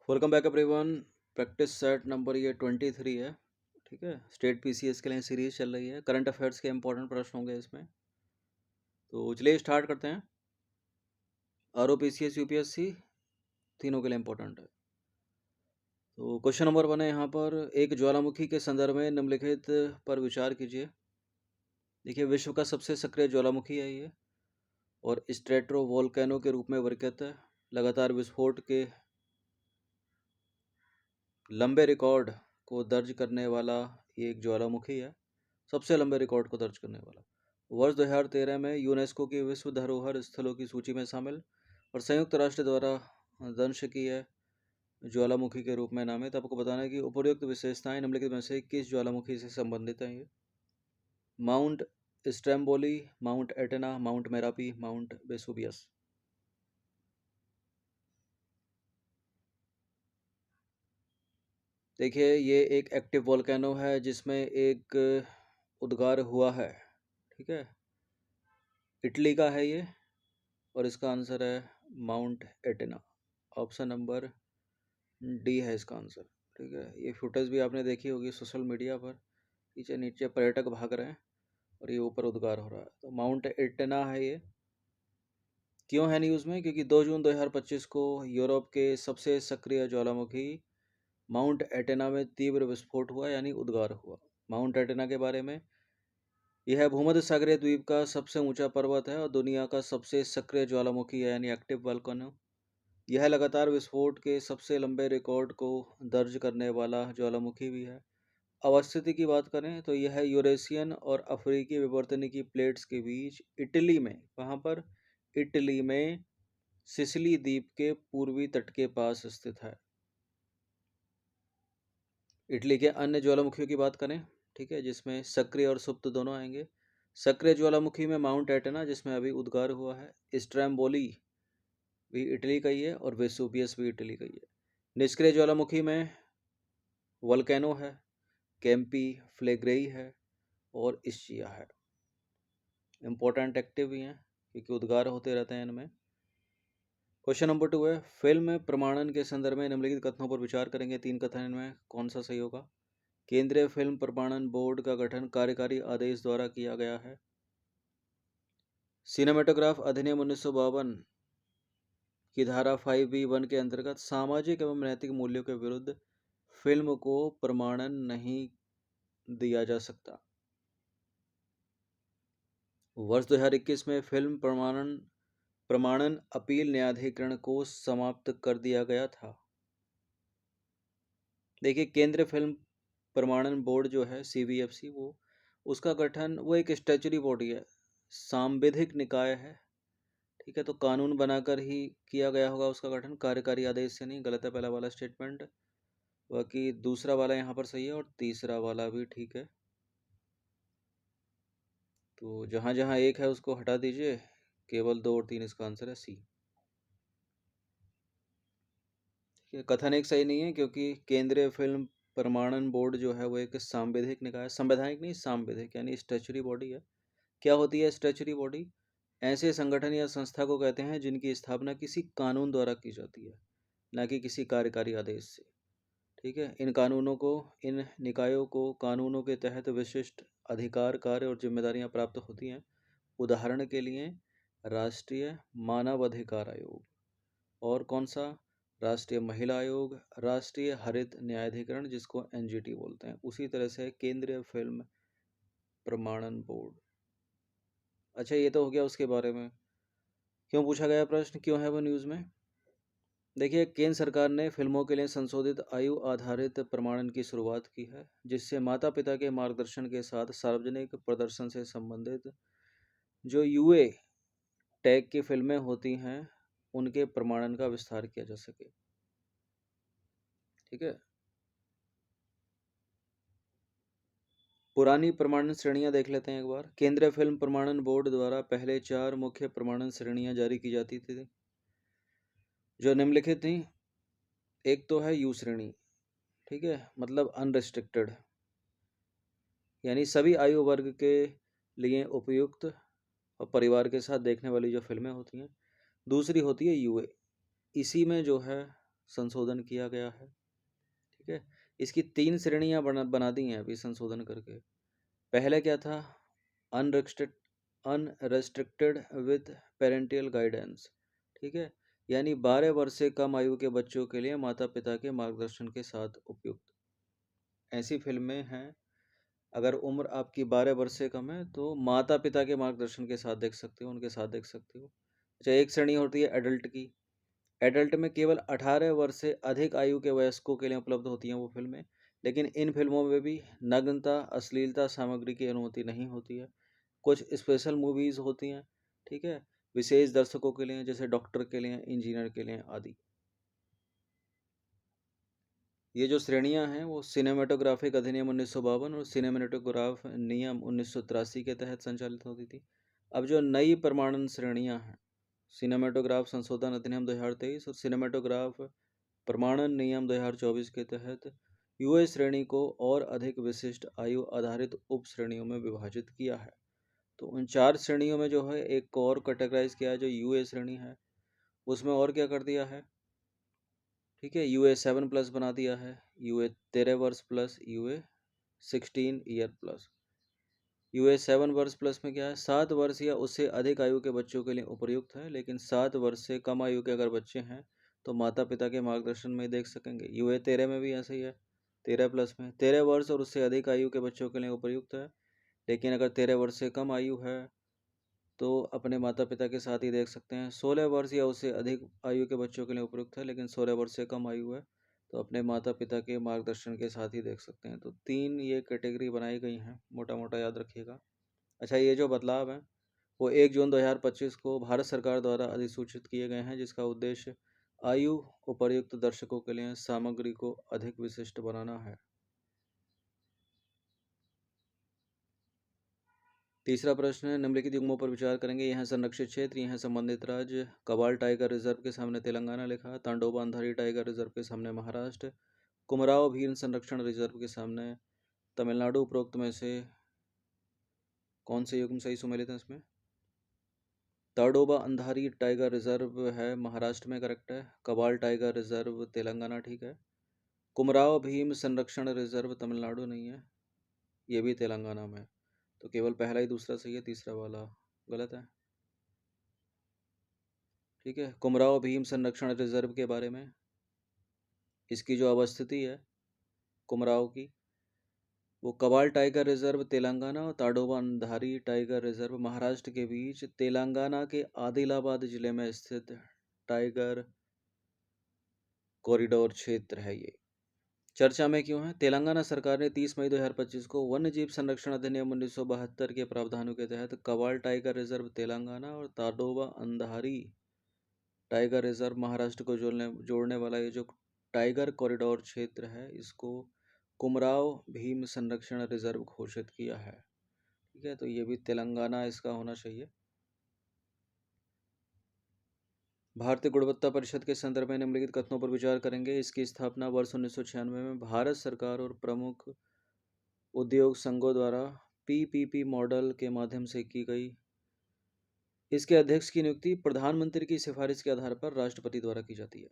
Welcome back everyone. Practice set number ये 23 है। ठीक है, स्टेट पीसीएस के लिए सीरीज चल रही है। करंट अफेयर्स के इंपॉर्टेंट प्रश्न होंगे इसमें। तो चलिए स्टार्ट करते हैं। आरओपीसीएस यूपीएससी तीनों के लिए इंपॉर्टेंट है। तो क्वेश्चन नंबर 1 है यहाँ पर, एक ज्वालामुखी के संदर्भ में निम्नलिखित पर विचार कीजिए। देखिए, विश्व का सबसे सक्रिय ज्वालामुखी है ये और स्ट्रेटो वोल्केनो के रूप में वर्गीकृत है। लगातार विस्फोट के लंबे रिकॉर्ड को दर्ज करने वाला ये एक ज्वालामुखी है, सबसे लंबे रिकॉर्ड को दर्ज करने वाला। वर्ष 2013 में यूनेस्को की विश्व धरोहर स्थलों की सूची में शामिल और संयुक्त राष्ट्र द्वारा दंशकीय ज्वालामुखी के रूप में नामित। आपको बताना है कि उपयुक्त विशेषताएं निम्नलिखित में से किस ज्वालामुखी से संबंधित हैं। ये Mount Stromboli, Mount Etna, Mount Merapi, Mount Vesuvius. देखिए, ये एक एक्टिव वोल्केनो है जिसमें एक उद्गार हुआ है। ठीक है, इटली का है ये और इसका आंसर है mount Etna. Option number D है इसका आंसर। ठीक है, ये फुटेज भी आपने देखी होगी सोशल मीडिया पर। नीचे नीचे पर्यटक भाग रहे हैं और ये ऊपर उद्गार हो रहा है। तो माउंट एटना है ये। क्यों है न्यूज़ में? क्योंकि 2 जून 2025 को यूरोप के सबसे सक्रिय ज्वालामुखी माउंट एटेना में तीव्र विस्फोट हुआ, यानी उद्गार हुआ। माउंट एटेना के बारे में, यह भूमध्य सागरीय द्वीप का सबसे ऊंचा पर्वत है और दुनिया का सबसे सक्रिय ज्वालामुखी है, यानी एक्टिव वोल्केनो। यह लगातार विस्फोट के सबसे लंबे रिकॉर्ड को दर्ज करने वाला ज्वालामुखी भी है। अवस्थिति की बात करें तो यह यूरेशियन और अफ्रीकी विवर्तनिकी प्लेट्स के बीच इटली में, कहाँ पर? इटली में सिसिली द्वीप के पूर्वी तट के पास स्थित है। इटली के अन्य ज्वालामुखियों की बात करें, ठीक है, जिसमें सक्रिय और सुप्त दोनों आएंगे। सक्रिय ज्वालामुखी में माउंट एटना, जिसमें अभी उद्गार हुआ है, स्ट्रैम्बोली भी इटली का ही है और वेसुवियस भी इटली का ही है। निष्क्रिय ज्वालामुखी में वोल्केनो है, कैंपी फ्लेग्रेई है और इस्चिया है। इंपॉर्टेंट एक्टिव भी हैं क्योंकि उद्गार होते रहते हैं इनमें। क्वेश्चन नंबर 2 है, फिल्म प्रमाणन के संदर्भ में निम्नलिखित कथनों पर विचार करेंगे। 3 कथन इनमें कौन सा सही होगा? केंद्रीय फिल्म प्रमाणन बोर्ड का गठन कार्यकारी आदेश द्वारा किया गया है। सिनेमेटोग्राफ अधिनियम 1952 की धारा 5B1 के अंतर्गत सामाजिक एवं नैतिक मूल्यों के विरुद्ध फिल्म को प्रमाणन नहीं दिया जा सकता। वर्ष 2021 में फिल्म प्रमाणन अपील न्यायाधिकरण को समाप्त कर दिया गया था। देखिए, केंद्रीय फिल्म प्रमाणन बोर्ड जो है CBFC, वो उसका गठन, वो एक स्टैच्यूटरी बॉडी है, सांविधिक निकाय है। ठीक है, तो कानून बनाकर ही किया गया होगा उसका गठन, कार्यकारी आदेश से नहीं। गलत है पहला वाला स्टेटमेंट, बाकी दूसरा वाला यहाँ पर सही है और तीसरा वाला भी ठीक है। तो जहाँ जहाँ एक है उसको हटा दीजिए, केवल 2 और 3 इसका आंसर है सी। ठीक है, कथन एक सही नहीं है क्योंकि केंद्रीय फिल्म प्रमाणन बोर्ड जो है वो एक सांविधिक निकाय, संवैधानिक नहीं, सांविधिक यानी स्टैच्यूटरी बॉडी है। क्या होती है स्टैच्यूटरी बॉडी? ऐसे संगठन या संस्था को कहते हैं जिनकी स्थापना किसी कानून द्वारा की जाती है, न कि किसी कार्यकारी आदेश से। ठीक है, इन निकायों को कानूनों के तहत विशिष्ट अधिकार, कार्य और जिम्मेदारियां प्राप्त होती हैं। उदाहरण के लिए राष्ट्रीय मानवाधिकार आयोग और कौन सा? राष्ट्रीय महिला आयोग, राष्ट्रीय हरित न्यायाधिकरण जिसको NGT बोलते हैं। उसी तरह से केंद्रीय फिल्म प्रमाणन बोर्ड। अच्छा, ये तो हो गया उसके बारे में। क्यों पूछा गया प्रश्न, क्यों है वो न्यूज़ में? देखिए, केंद्र सरकार ने फिल्मों के लिए संशोधित आयु आधारित प्रमाणन की शुरुआत की है, जिससे माता पिता के मार्गदर्शन के साथ सार्वजनिक प्रदर्शन से संबंधित जो UA टैग की फिल्में होती हैं उनके प्रमाणन का विस्तार किया जा सके। ठीक है, पुरानी प्रमाणन श्रेणियां देख लेते हैं एक बार। केंद्रीय फिल्म प्रमाणन बोर्ड द्वारा पहले 4 मुख्य प्रमाणन श्रेणियां जारी की जाती थी, जो निम्नलिखित थी। एक तो है U श्रेणी, ठीक है, मतलब अनरिस्ट्रिक्टेड, यानी सभी आयु वर्ग के लिए उपयुक्त और परिवार के साथ देखने वाली जो फिल्में होती हैं। दूसरी होती है UA, इसी में जो है संशोधन किया गया है। ठीक है, इसकी 3 श्रेणियाँ बना दी हैं अभी संशोधन करके। पहले क्या था, अनरेस्ट्रिक्टेड विथ पेरेंटियल गाइडेंस। ठीक है, यानी 12 वर्ष से कम आयु के बच्चों के लिए माता पिता के मार्गदर्शन के साथ उपयुक्त ऐसी फिल्में हैं। अगर उम्र आपकी 12 वर्ष से कम है तो माता पिता के मार्गदर्शन के साथ देख सकते हो, उनके साथ देख सकते हो। अच्छा, एक श्रेणी होती है एडल्ट की। एडल्ट में केवल 18 वर्ष से अधिक आयु के वयस्कों के लिए उपलब्ध होती हैं वो फिल्में, लेकिन इन फिल्मों में भी नग्नता, अश्लीलता सामग्री की अनुमति नहीं होती है। कुछ स्पेशल मूवीज़ होती हैं, ठीक है, विशेष दर्शकों के लिए, जैसे डॉक्टर के लिए, इंजीनियर के लिए आदि। ये जो श्रेणियां हैं वो सिनेमेटोग्राफिक अधिनियम 1952 और सिनेमेटोग्राफ नियम 1983 के तहत संचालित होती थी। अब जो नई प्रमाणन श्रेणियां हैं, सिनेमेटोग्राफ संशोधन अधिनियम 2023 और सिनेमेटोग्राफ प्रमाणन नियम 2024 के तहत यूए श्रेणी को और अधिक विशिष्ट आयु आधारित उप श्रेणियों में विभाजित किया है। तो उन 4 श्रेणियों में जो है एक और कैटेगराइज किया है जो यूए श्रेणी है, उसमें और क्या कर दिया है, ठीक है, यूए 7+ बना दिया है, यूए 13 वर्ष plus, UA 16 year plus. UA 7 वर्ष प्लस में क्या है, 7 वर्ष या उससे अधिक आयु के बच्चों के लिए उपयुक्त है, लेकिन 7 वर्ष से कम आयु के अगर बच्चे हैं तो माता पिता के मार्गदर्शन में देख सकेंगे। यूए 13 में भी ऐसा ही है, 13+ में 13 वर्ष और उससे अधिक आयु के बच्चों के लिए उपयुक्त है, लेकिन अगर 13 वर्ष से कम आयु है तो अपने माता पिता के साथ ही देख सकते हैं। 16 वर्ष या उससे अधिक आयु के बच्चों के लिए उपयुक्त है, लेकिन 16 वर्ष से कम आयु है तो अपने माता पिता के मार्गदर्शन के साथ ही देख सकते हैं। तो 3 ये कैटेगरी बनाई गई हैं, मोटा मोटा याद रखिएगा। अच्छा, ये जो बदलाव हैं वो 1 जून 2025 को भारत सरकार द्वारा अधिसूचित किए गए हैं, जिसका उद्देश्य आयु उपर्युक्त दर्शकों के लिए सामग्री को अधिक विशिष्ट बनाना है। तीसरा प्रश्न है, निम्नलिखित युग्मों पर विचार करेंगे। यह संरक्षित क्षेत्र, यह संबंधित राज्य। कबाल टाइगर रिजर्व के सामने तेलंगाना लिखा है, तांडोबा अंधारी टाइगर रिजर्व के सामने महाराष्ट्र, कुमराव भीम संरक्षण रिजर्व के सामने तमिलनाडु। उपरोक्त में से कौन से युग्म सही सुमेलित है इसमें? ताडोबा अंधारी टाइगर रिजर्व है महाराष्ट्र में, करेक्ट है। कबाल टाइगर रिजर्व तेलंगाना, ठीक है। कुमराव भीम संरक्षण रिजर्व तमिलनाडु नहीं है, ये भी तेलंगाना में। तो केवल पहला ही दूसरा सही है, तीसरा वाला गलत है। ठीक है, कुमराव भीम संरक्षण रिजर्व के बारे में, इसकी जो अवस्थिति है कुमराव की, वो कबाल टाइगर रिजर्व तेलंगाना और ताडोबा अंधारी टाइगर रिजर्व महाराष्ट्र के बीच तेलंगाना के आदिलाबाद जिले में स्थित टाइगर कॉरिडोर क्षेत्र है। ये चर्चा में क्यों है? तेलंगाना सरकार ने 30 मई 2025 को वन्य जीव संरक्षण अधिनियम 1972 के प्रावधानों के तहत कबाल टाइगर रिजर्व तेलंगाना और ताडोबा अंधारी टाइगर रिजर्व महाराष्ट्र को जोड़ने वाला ये जो टाइगर कॉरिडोर क्षेत्र है, इसको कुमराव भीम संरक्षण रिजर्व घोषित किया है। ठीक है, तो ये भी तेलंगाना इसका होना चाहिए। भारतीय गुणवत्ता परिषद के संदर्भ में निम्नलिखित कथनों पर विचार करेंगे। इसकी स्थापना वर्ष 1996 में भारत सरकार और प्रमुख उद्योग संघों द्वारा पीपीपी मॉडल के माध्यम से की गई। इसके अध्यक्ष की नियुक्ति प्रधानमंत्री की सिफारिश के आधार पर राष्ट्रपति द्वारा की जाती है।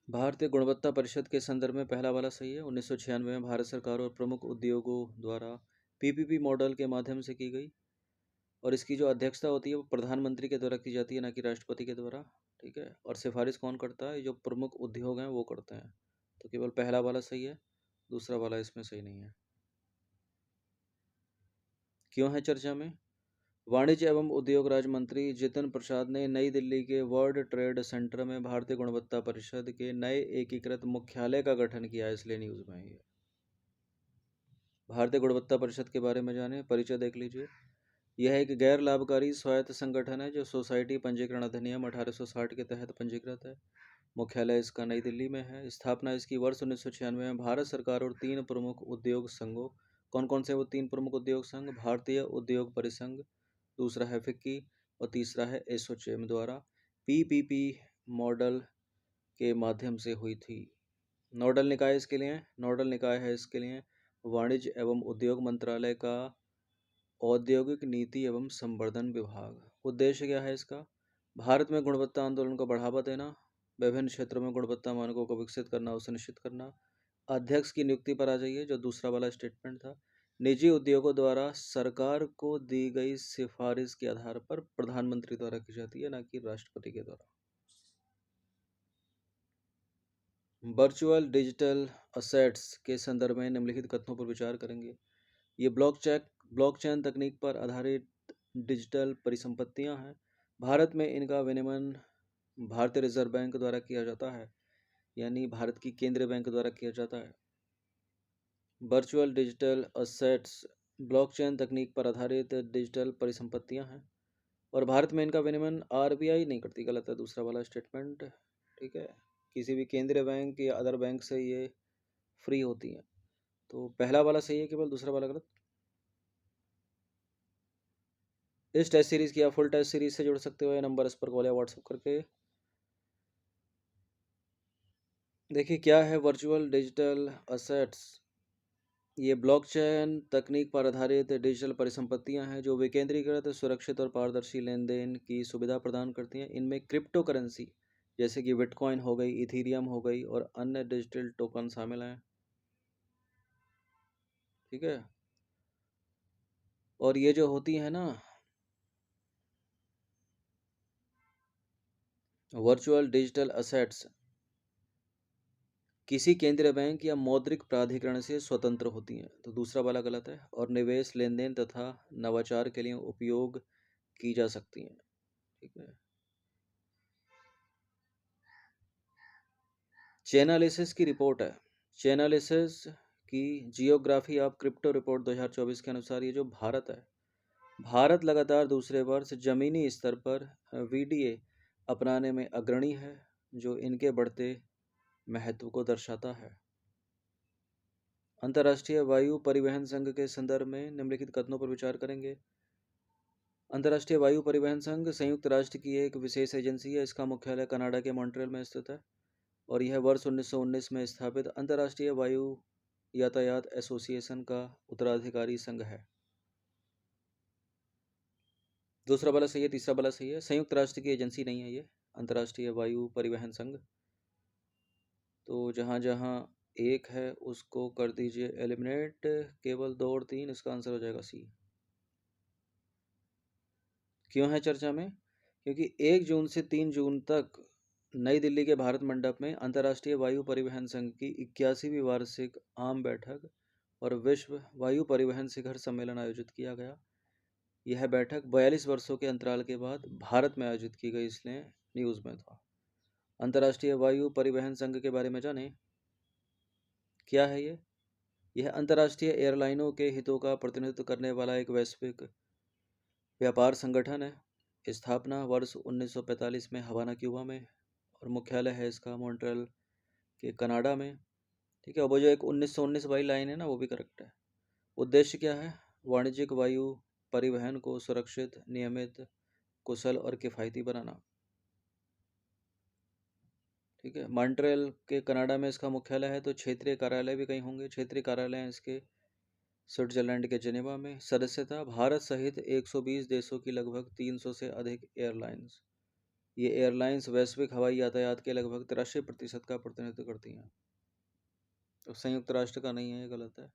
भारतीय गुणवत्ता परिषद के संदर्भ में पहला वाला सही है। 1996 में भारत सरकार और प्रमुख उद्योगों द्वारा पीपीपी मॉडल के माध्यम से की गई, और इसकी जो अध्यक्षता होती है वो प्रधानमंत्री के द्वारा की जाती है, ना कि राष्ट्रपति के द्वारा। ठीक है, और सिफारिश कौन करता है? जो प्रमुख उद्योग हैं वो करते हैं। तो केवल पहला वाला सही है, दूसरा वाला इसमें सही नहीं है। क्यों है चर्चा में? वाणिज्य एवं उद्योग राज्य मंत्री जितिन प्रसाद ने नई दिल्ली के वर्ल्ड ट्रेड सेंटर में भारतीय गुणवत्ता परिषद के नए एकीकृत मुख्यालय का गठन किया है, इसलिए न्यूज़ में है ये। भारतीय गुणवत्ता परिषद के बारे में जाने, परिचय देख लीजिए। यह एक गैर लाभकारी स्वायत्त संगठन है जो सोसाइटी पंजीकरण अधिनियम 1860 के तहत पंजीकृत है। मुख्यालय इसका नई दिल्ली में है। स्थापना इसकी वर्ष 1996 में भारत सरकार और 3 प्रमुख उद्योग संघों, कौन कौन से वो 3 प्रमुख उद्योग संघ? भारतीय उद्योग परिसंघ, दूसरा है फिक्की और तीसरा है एसोचेम द्वारा पीपीपी मॉडल के माध्यम से हुई थी। नोडल निकाय इसके लिए, नोडल निकाय है इसके लिए वाणिज्य एवं उद्योग मंत्रालय का औद्योगिक नीति एवं संवर्धन विभाग। उद्देश्य क्या है इसका? भारत में गुणवत्ता आंदोलन को बढ़ावा देना, विभिन्न क्षेत्रों में गुणवत्ता मानकों को विकसित करना और सुनिश्चित करना। अध्यक्ष की नियुक्ति पर आ जाइए, जो दूसरा वाला स्टेटमेंट था। निजी उद्योगों द्वारा सरकार को दी गई सिफारिश के आधार पर प्रधानमंत्री द्वारा की जाती है, ना कि राष्ट्रपति के द्वारा। वर्चुअल डिजिटल असेट्स के संदर्भ में निम्नलिखित कथनों पर विचार करेंगे। ये ब्लॉकचेन तकनीक पर आधारित डिजिटल परिसंपत्तियां हैं। भारत में इनका विनियमन भारतीय रिजर्व बैंक द्वारा किया जाता है, यानी भारत की केंद्रीय बैंक द्वारा किया जाता है। वर्चुअल डिजिटल असेट्स ब्लॉकचेन तकनीक पर आधारित डिजिटल परिसंपत्तियां हैं और भारत में इनका विनियमन आरबीआई नहीं करती, गलत है दूसरा वाला स्टेटमेंट। ठीक है, किसी भी केंद्रीय बैंक या अदर बैंक से ये फ्री होती हैं। तो पहला वाला सही है, केवल दूसरा वाला गलत। इस टेस्ट सीरीज की आप फुल टेस्ट सीरीज से जुड़ सकते हो या नंबर इस पर कॉल या व्हाट्सएप करके। देखिए क्या है वर्चुअल डिजिटल असेट्स। ये ब्लॉकचेन तकनीक पर आधारित डिजिटल परिसंपत्तियां हैं जो विकेंद्रीकृत, सुरक्षित और पारदर्शी लेन देन की सुविधा प्रदान करती हैं। इनमें क्रिप्टो करेंसी जैसे कि बिटकॉइन हो गई, इथीरियम हो गई और अन्य डिजिटल टोकन शामिल हैं। ठीक है, और ये जो होती है ना वर्चुअल डिजिटल असेट्स, किसी केंद्रीय बैंक या मौद्रिक प्राधिकरण से स्वतंत्र होती हैं, तो दूसरा वाला गलत है, और निवेश, लेन देन तथा नवाचार के लिए उपयोग की जा सकती हैं। ठीक है, चेनालिसिस की रिपोर्ट है। चेनालिसिस की जियोग्राफी ऑफ क्रिप्टो रिपोर्ट 2024 के अनुसार ये जो भारत है, भारत लगातार दूसरे वर्ष जमीनी स्तर पर वीडीए अपनाने में अग्रणी है, जो इनके बढ़ते महत्व को दर्शाता है। अंतर्राष्ट्रीय वायु परिवहन संघ के संदर्भ में निम्नलिखित कथनों पर विचार करेंगे। अंतर्राष्ट्रीय वायु परिवहन संघ संयुक्त राष्ट्र की एक विशेष एजेंसी है। इसका मुख्यालय कनाडा के मॉन्ट्रियल में स्थित है और यह वर्ष 1919 में स्थापित अंतर्राष्ट्रीय वायु यातायात एसोसिएशन का उत्तराधिकारी संघ है। दूसरा वाला सही है, तीसरा वाला सही है। संयुक्त राष्ट्र की एजेंसी नहीं है ये अंतर्राष्ट्रीय वायु परिवहन संघ। तो जहाँ जहाँ एक है उसको कर दीजिए एलिमिनेट, केवल 2 और 3, इसका आंसर हो जाएगा सी। क्यों है चर्चा में? क्योंकि 1 जून से 3 जून तक नई दिल्ली के भारत मंडप में अंतर्राष्ट्रीय वायु परिवहन संघ की 81वीं वार्षिक आम बैठक और विश्व वायु परिवहन शिखर सम्मेलन आयोजित किया गया। यह बैठक 42 वर्षों के अंतराल के बाद भारत में आयोजित की गई, इसलिए न्यूज़ में था। अंतर्राष्ट्रीय वायु परिवहन संघ के बारे में जाने क्या है ये। यह अंतर्राष्ट्रीय एयरलाइनों के हितों का प्रतिनिधित्व करने वाला एक वैश्विक व्यापार संगठन है। स्थापना वर्ष 1945 में हवाना, क्यूबा में, और मुख्यालय है इसका मॉन्ट्रियल के कनाडा में। ठीक है, वो जो एक 1919 वाली लाइन है ना, वो भी करेक्ट है। उद्देश्य क्या है? वाणिज्यिक वायु परिवहन को सुरक्षित, नियमित, कुशल और किफ़ायती बनाना। ठीक है, मॉन्ट्रियल के कनाडा में इसका मुख्यालय है, तो क्षेत्रीय कार्यालय भी कहीं होंगे। क्षेत्रीय कार्यालय हैं इसके स्विट्जरलैंड के जेनेवा में। सदस्यता भारत सहित 120 देशों की लगभग 300 से अधिक एयरलाइंस। ये एयरलाइंस वैश्विक हवाई यातायात के लगभग 83% का प्रतिनिधित्व करती हैं। तो संयुक्त राष्ट्र का नहीं है, ये गलत है।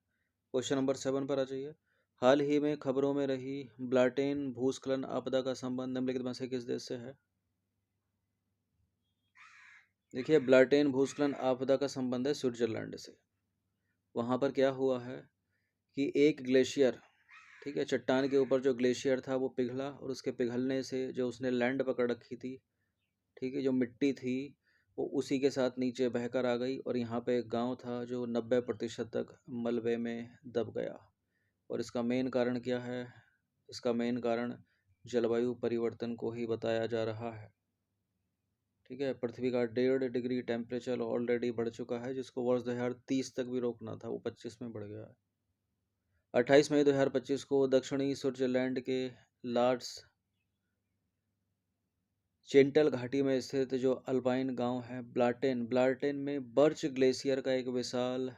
क्वेश्चन नंबर 7 पर आ जाइए। हाल ही में खबरों में रही ब्लाटेन भूस्खलन आपदा का संबंध निम्नलिखित में से किस देश से है? देखिए, ब्लाटेन भूस्खलन आपदा का संबंध है स्विट्जरलैंड से। वहाँ पर क्या हुआ है कि एक ग्लेशियर, ठीक है, चट्टान के ऊपर जो ग्लेशियर था वो पिघला और उसके पिघलने से जो उसने लैंड पकड़ रखी थी, ठीक है, जो मिट्टी थी वो उसी के साथ नीचे बहकर आ गई और यहाँ पे एक गांव था जो 90% तक मलबे में दब गया। और इसका मेन कारण क्या है? इसका मेन कारण जलवायु परिवर्तन को ही बताया जा रहा है। ठीक है, पृथ्वी का 1.5 डिग्री टेम्परेचर ऑलरेडी बढ़ चुका है, जिसको वर्ष 2030 तक भी रोकना था, वो 25 में बढ़ गया है। 28 मई 2025 को दक्षिणी स्विट्जरलैंड के लार्स चेंटल घाटी में स्थित जो अल्पाइन गांव है ब्लाटेन, ब्लाटेन में बर्च ग्लेशियर का एक विशाल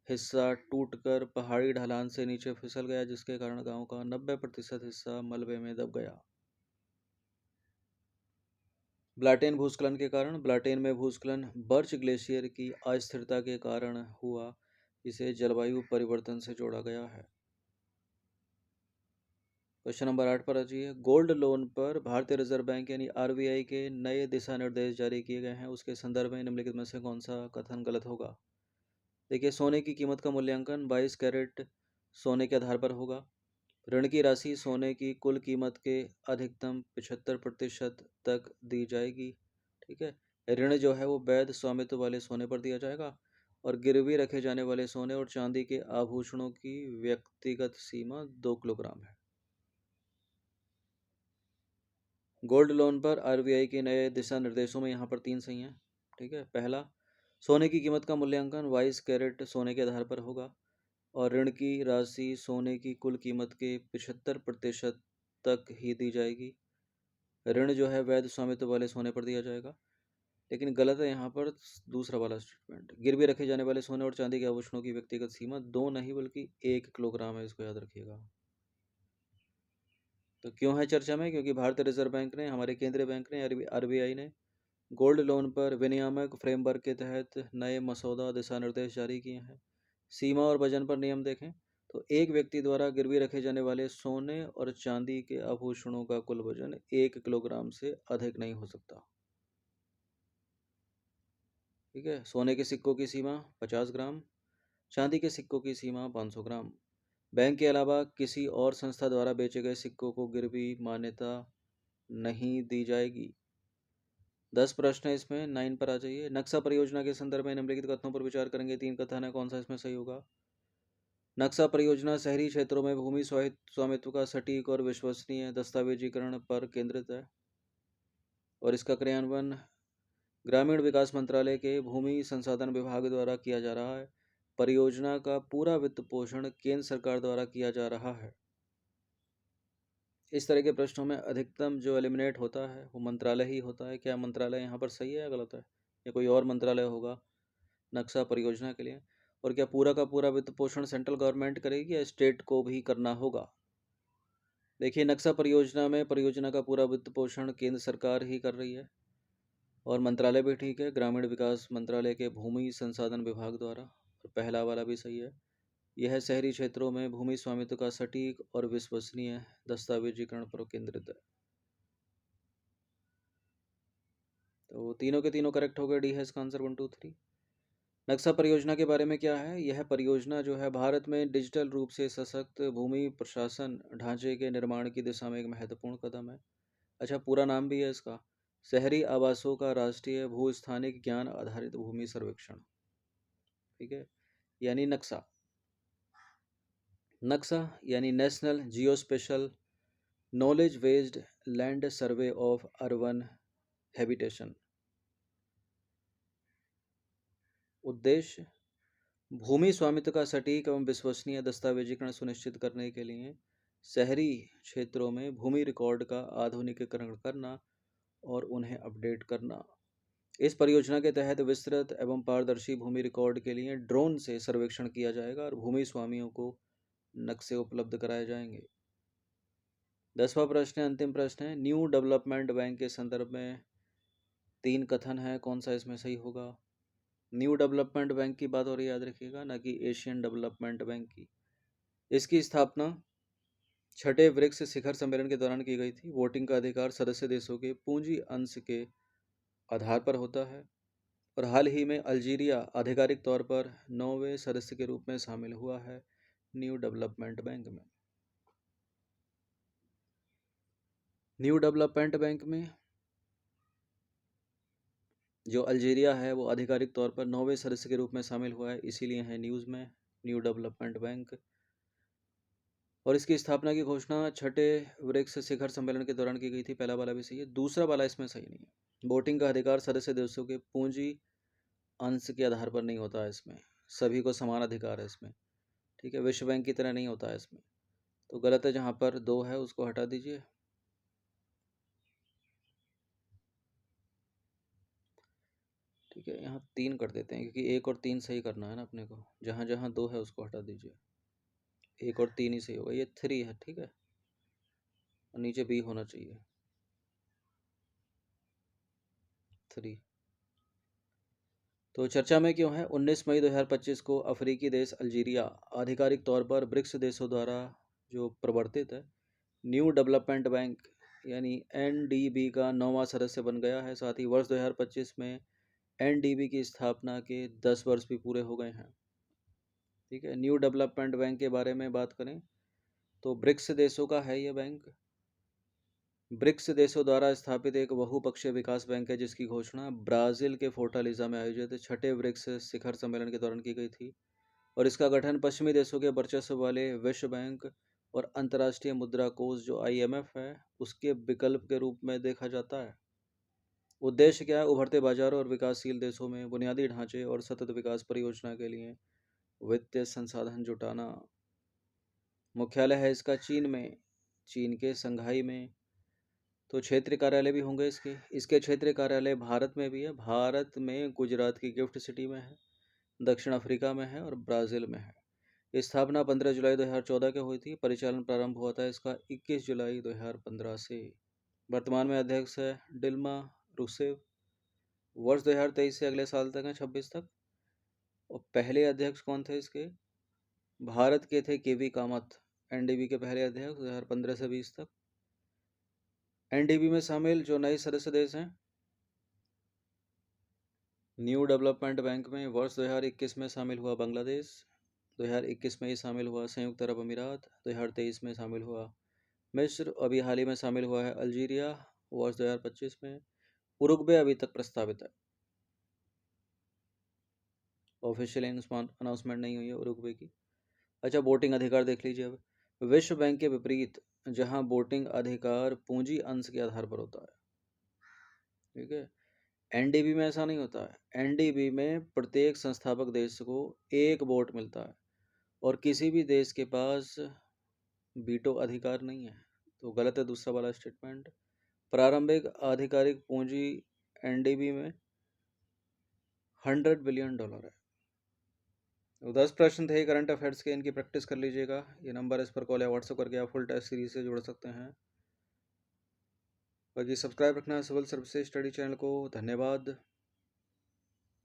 हिस्सा टूटकर पहाड़ी ढलान से नीचे फिसल गया, जिसके कारण गांव का 90% हिस्सा मलबे में दब गया। ब्लाटेन भूस्खलन के कारण, ब्लाटेन में भूस्खलन बर्च ग्लेशियर की अस्थिरता के कारण हुआ, इसे जलवायु परिवर्तन से जोड़ा गया है। क्वेश्चन नंबर 8 पर आ जाइए। गोल्ड लोन पर भारतीय रिजर्व बैंक यानी आरबीआई के नए दिशा निर्देश जारी किए गए हैं, उसके संदर्भ में निम्नलिखित में से कौन सा कथन गलत होगा? देखिए, सोने की कीमत का मूल्यांकन 22 कैरेट सोने के आधार पर होगा। ऋण की राशि सोने की कुल कीमत के अधिकतम 75% तक दी जाएगी। ठीक है, ऋण जो है वो वैध स्वामित्व वाले सोने पर दिया जाएगा और गिरवी रखे जाने वाले सोने और चांदी के आभूषणों की व्यक्तिगत सीमा 2 किलोग्राम है। गोल्ड लोन पर आरबीआई के नए दिशा निर्देशों में यहाँ पर 3 सही हैं। ठीक है, पहला, सोने की कीमत का मूल्यांकन 22 कैरेट सोने के आधार पर होगा और ऋण की राशि सोने की कुल कीमत के 75% तक ही दी जाएगी। ऋण जो है वैध स्वामित्व वाले सोने पर दिया जाएगा। लेकिन गलत है यहाँ पर दूसरा वाला स्टेटमेंट। गिरवी रखे जाने वाले सोने और चांदी के आभूषणों की व्यक्तिगत सीमा 2 नहीं बल्कि 1 किलोग्राम है, इसको याद रखिएगा। तो क्यों है चर्चा में? क्योंकि भारतीय रिजर्व बैंक ने, हमारे केंद्रीय बैंक ने, आरबीआई ने गोल्ड लोन पर विनियामक फ्रेमवर्क के तहत नए मसौदा दिशा निर्देश जारी किए हैं। सीमा और वजन पर नियम देखें तो एक व्यक्ति द्वारा गिरवी रखे जाने वाले सोने और चांदी के आभूषणों का कुल वजन 1 किलोग्राम से अधिक नहीं हो सकता। ठीक है, सोने के सिक्कों की सीमा 50 ग्राम, चांदी के सिक्कों की सीमा 500 ग्राम। बैंक के अलावा किसी और संस्था द्वारा बेचे गए सिक्कों को गिरवी मान्यता नहीं दी जाएगी। 10 प्रश्न है इसमें, 9 पर आ जाइए। नक्शा परियोजना के संदर्भ में निम्नलिखित कथनों पर विचार करेंगे। 3 कथन है, कौन सा इसमें सही होगा? नक्शा परियोजना शहरी क्षेत्रों में भूमि स्वामित्व का सटीक और विश्वसनीय दस्तावेजीकरण पर केंद्रित है और इसका क्रियान्वयन ग्रामीण विकास मंत्रालय के भूमि संसाधन विभाग द्वारा किया जा रहा है। परियोजना का पूरा वित्त पोषण केंद्र सरकार द्वारा किया जा रहा है। इस तरह के प्रश्नों में अधिकतम जो एलिमिनेट होता है वो मंत्रालय ही होता है। क्या मंत्रालय यहाँ पर सही है या गलत है, या कोई और मंत्रालय होगा नक्शा परियोजना के लिए? और क्या पूरा का पूरा वित्त पोषण सेंट्रल गवर्नमेंट करेगी या स्टेट को भी करना होगा? देखिए, नक्शा परियोजना में परियोजना का पूरा वित्त पोषण केंद्र सरकार ही कर रही है और मंत्रालय भी ठीक है, ग्रामीण विकास मंत्रालय के भूमि संसाधन विभाग द्वारा। और पहला वाला भी सही है, यह शहरी क्षेत्रों में भूमि स्वामित्व का सटीक और विश्वसनीय दस्तावेजीकरण पर केंद्रित है। तो तीनों के तीनों करेक्ट हो गए। डी है इसका आंसर, 1 2 3। नक्शा परियोजना के बारे में क्या है? यह परियोजना जो है भारत में डिजिटल रूप से सशक्त भूमि प्रशासन ढांचे के निर्माण की दिशा में एक महत्वपूर्ण कदम है। अच्छा, पूरा नाम भी है इसका, शहरी आवासों का राष्ट्रीय भूस्थानिक ज्ञान आधारित भूमि सर्वेक्षण। ठीक है, यानी नक्शा। नक्शा यानी national geospatial knowledge based land survey of urban habitation. उद्देश्य, भूमि स्वामित्व का सटीक एवं विश्वसनीय दस्तावेजीकरण सुनिश्चित करने के लिए शहरी क्षेत्रों में भूमि रिकॉर्ड का आधुनिकीकरण करना और उन्हें अपडेट करना। इस परियोजना के तहत विस्तृत एवं पारदर्शी भूमि रिकॉर्ड के लिए ड्रोन से सर्वेक्षण किया जाएगा और भूमि स्वामियों को नक्शे उपलब्ध कराए जाएंगे। 10वां प्रश्न है, अंतिम प्रश्न है। न्यू डेवलपमेंट बैंक के संदर्भ में 3 कथन है, कौन सा इसमें सही होगा? न्यू डेवलपमेंट बैंक की बात हो रही है, याद रखिएगा, ना कि एशियन डेवलपमेंट बैंक की। इसकी स्थापना छठे ब्रिक्स शिखर सम्मेलन के दौरान की गई थी। वोटिंग का अधिकार सदस्य देशों के पूंजी अंश के आधार पर होता है और हाल ही में अल्जीरिया आधिकारिक तौर पर 9वें सदस्य के रूप में शामिल हुआ है न्यू डेवलपमेंट बैंक में। न्यू डेवलपमेंट बैंक में जो अल्जीरिया है वो आधिकारिक तौर पर 9वें सदस्य के रूप में शामिल हुआ है, इसीलिए है न्यूज़ में न्यू डेवलपमेंट बैंक। और इसकी स्थापना की घोषणा छठे ब्रिक्स शिखर सम्मेलन के दौरान की गई थी। पहला वाला भी सही है, दूसरा वाला इसमें सही नहीं है। वोटिंग का अधिकार सदस्य देशों के पूंजी अंश के आधार पर नहीं होता है, इसमें सभी को समान अधिकार है इसमें। ठीक है, विश्व बैंक की तरह नहीं होता है इसमें। तो गलत है, जहाँ पर 2 है उसको हटा दीजिए। ठीक है, यहाँ 3 कर देते हैं क्योंकि 1 और 3 सही करना है ना अपने को। जहाँ जहाँ 2 है उसको हटा दीजिए, 1 और 3 ही सही होगा। ये 3 है, ठीक है, और नीचे बी होना चाहिए। 3। तो चर्चा में क्यों है? 19 मई 2025 को अफ्रीकी देश अल्जीरिया आधिकारिक तौर पर ब्रिक्स देशों द्वारा जो प्रवर्तित है न्यू डेवलपमेंट बैंक यानी एनडीबी का 9वां सदस्य बन गया है। साथ ही वर्ष 2025 में एनडीबी की स्थापना के 10 वर्ष भी पूरे हो गए हैं। ठीक है, न्यू डेवलपमेंट बैंक के बारे में बात करें तो ब्रिक्स देशों का है यह बैंक। ब्रिक्स देशों द्वारा स्थापित एक बहुपक्षीय विकास बैंक है जिसकी घोषणा ब्राजील के फोर्टालिजा में आयोजित छठे ब्रिक्स शिखर सम्मेलन के दौरान की गई थी और इसका गठन पश्चिमी देशों के वर्चस्व वाले विश्व बैंक और अंतर्राष्ट्रीय मुद्रा कोष जो आईएमएफ है उसके विकल्प के रूप में देखा जाता है। उद्देश्य क्या है? उभरते बाजारों और विकासशील देशों में बुनियादी ढांचे और सतत विकास परियोजना के लिए वित्तीय संसाधन जुटाना। मुख्यालय है इसका चीन में, चीन के संघाई में। तो क्षेत्रीय कार्यालय भी होंगे इसके क्षेत्रीय कार्यालय भारत में भी है। भारत में गुजरात की गिफ्ट सिटी में है, दक्षिण अफ्रीका में है और ब्राज़ील में है। स्थापना 15 जुलाई 2014 के हुई थी। परिचालन प्रारंभ हुआ था इसका 21 जुलाई 2015 से। वर्तमान में अध्यक्ष है डिल्मा रूसेफ। वर्ष 2023 से अगले साल तक है 26 तक। और पहले अध्यक्ष कौन थे इसके? भारत के थे केवी कामत, एनडीबी के पहले अध्यक्ष 2015 से 20 तक। एनडीबी में शामिल जो नए सदस्य देश हैं न्यू डेवलपमेंट बैंक में वर्ष 2021 में शामिल हुआ बांग्लादेश, 2021 में ही शामिल हुआ संयुक्त अरब अमीरात, 2023 में शामिल हुआ मिस्र, अभी हाल ही में शामिल हुआ है अल्जीरिया वर्ष 2025 में। उरुग्वे अभी तक प्रस्तावित है, ऑफिशियल अनाउंसमेंट नहीं हुई है उरुग्वे की। अच्छा, वोटिंग अधिकार देख लीजिए। अब विश्व बैंक के विपरीत जहां वोटिंग अधिकार पूंजी अंश के आधार पर होता है, ठीक है, एनडीबी में ऐसा नहीं होता है। एनडीबी में प्रत्येक संस्थापक देश को एक वोट मिलता है और किसी भी देश के पास वीटो अधिकार नहीं है। तो गलत है दूसरा वाला स्टेटमेंट। प्रारंभिक आधिकारिक पूंजी एनडीबी में $100 बिलियन है। तो 10 प्रश्न थे करंट अफेयर्स के, इनकी प्रैक्टिस कर लीजिएगा। ये नंबर इस पर कॉल या व्हाट्सएप करके आप फुल टेस्ट सीरीज से जुड़ सकते हैं। बाकी सब्सक्राइब रखना है सिविल सर्विसेज स्टडी चैनल को। धन्यवाद।